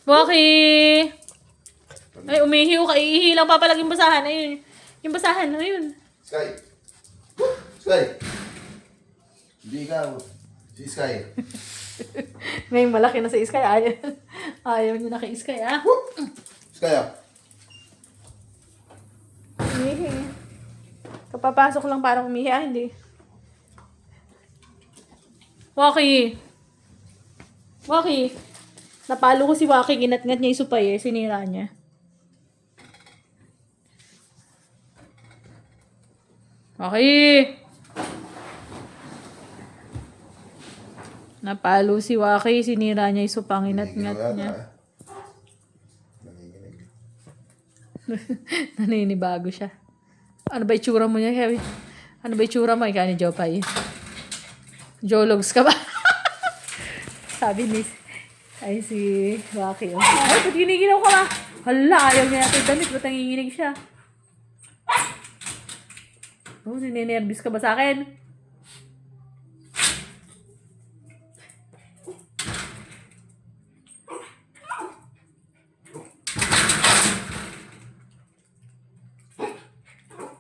Waki! Ay, umihiw ka. Iihi lang papalag yung basahan. Ayun. Yung basahan. Ayun. Sky! Sky! Hindi ikaw. Si Sky. Ngayon malaki na si Iskay. Ayaw niya na kay Iskay, ah. Sky ah. Umihi. Kapapasok lang parang umihi, ah. Hindi. Waki! Waki! Napalo ko si Waki. Ginat-ngat niya yung supay, eh. Sinira niya. Waki! Napalo si Waki. Sinira niya yung supang. Ginat-ngat niya. Nanginginig. Naninibago siya. Ano ba itsura mo niya, Kevin? Ano ba itsura mo? Ikaw ni Jopay. Jologs ka ba? Sabi ni... Ay, si Waki. Oh. Ay, ba't giniginaw ka ba? Hala, ayaw niya natin damit. Ba't nanginginig siya? Oh, ninenervous ka ba sa akin?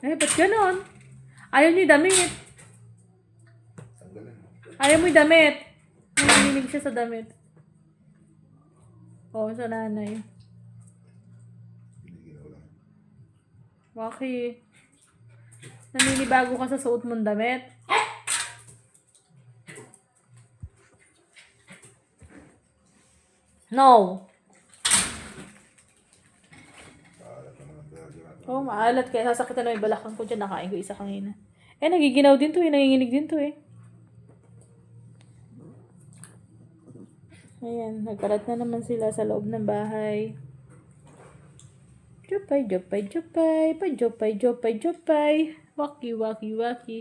Eh, ba't ganon? Ayaw niyo yung damit. Ayaw mo yung damit. Nanginginig siya sa damit. Oo, sa nanay. Waki. Naninibago ka sa suot mong damit. No. Oh, maalat kaya sasakitan na yung balakang ko dyan. Nakain ko isa kanina. Eh, nagiginaw din to eh. Nanginginig din to eh. Ayan, nagkarat na naman sila sa loob ng bahay. Jopay, jopay, jopay. Pa-jopay, jopay, jopay. Waki, waki, waki.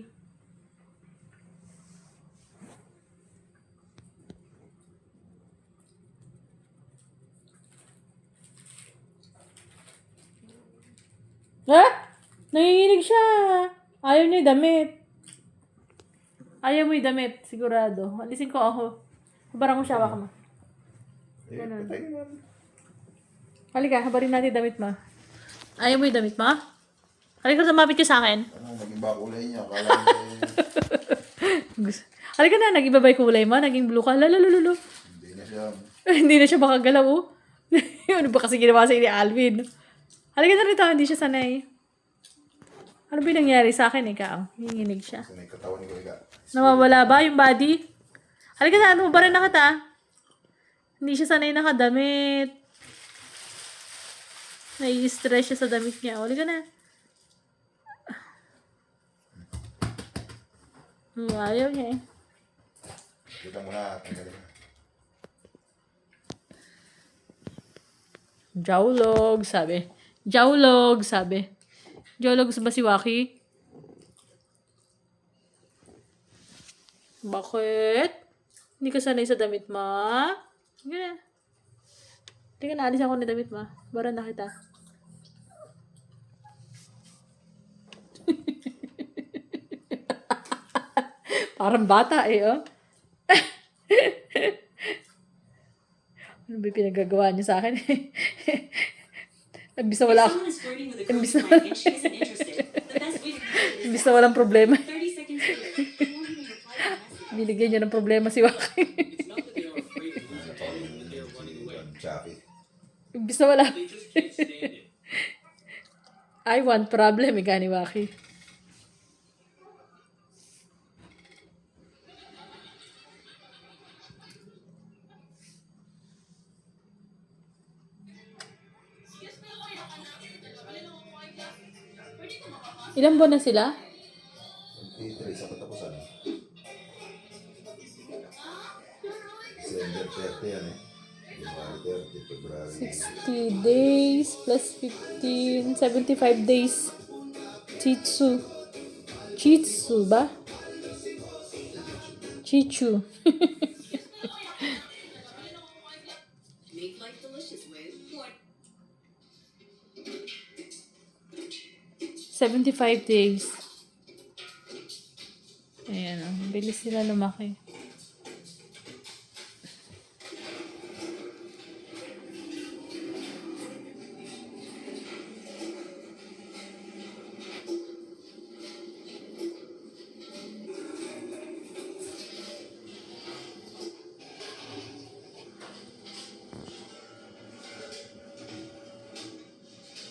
Ah! Nanginginig siya. Ayaw niya yung damit. Ayaw mo yung damit, sigurado. Alisin ko ako. Habaran ko siya, baka mo. Ganun. Halika, habarin natin yung damit mo. Ayaw mo yung damit mo? Halika, sumapit ka sa akin. Ano, naging ba kulay niya? Akala niya Halika na, nag-iba ba yung kulay mo? Naging blue ka. Lalalululu. hindi na siya. Hindi na siya makagalaw, oh. Ano ba kasi ginawa sa ni Alvin? Halika na rito, hindi siya sanay. Ano ba yung nangyari sa akin, ikaw? Hinginig siya. Kasi may katawan ni Kuya. Nawawala ba yung body? Halika na, ano ba rin na kita? Hindi siya sanay nakadamit. Nai-stress siya sa damit niya. Halika na. Ayaw niya eh. Kita mo na. Tanggalin na. Jawlog, sabi. Jawlog, sabi. Jawlog ba si Waki? Bakit? Hindi ka sanay sa damit mo? Hindi na. Hindi ka naalis ako na damit mo. Bara na kita. Parang bata eh, oh. Ano ba yung pinagagawa niyo sa akin? Imbis na wala ako. Imbis na walang problema. Binigyan niya ng problema si Waki. Jackie. Imbis na wala. I want problem, ika ni Waki. Ilang buwan na sila? 23 sa katapusan. December 30 yan eh. January 30, February. 60 days plus 15, 75 days. Chitsu. Chitsu ba? Chichu. Make life delicious with what? 75 days. Ayan o. Bilis sila lumaki.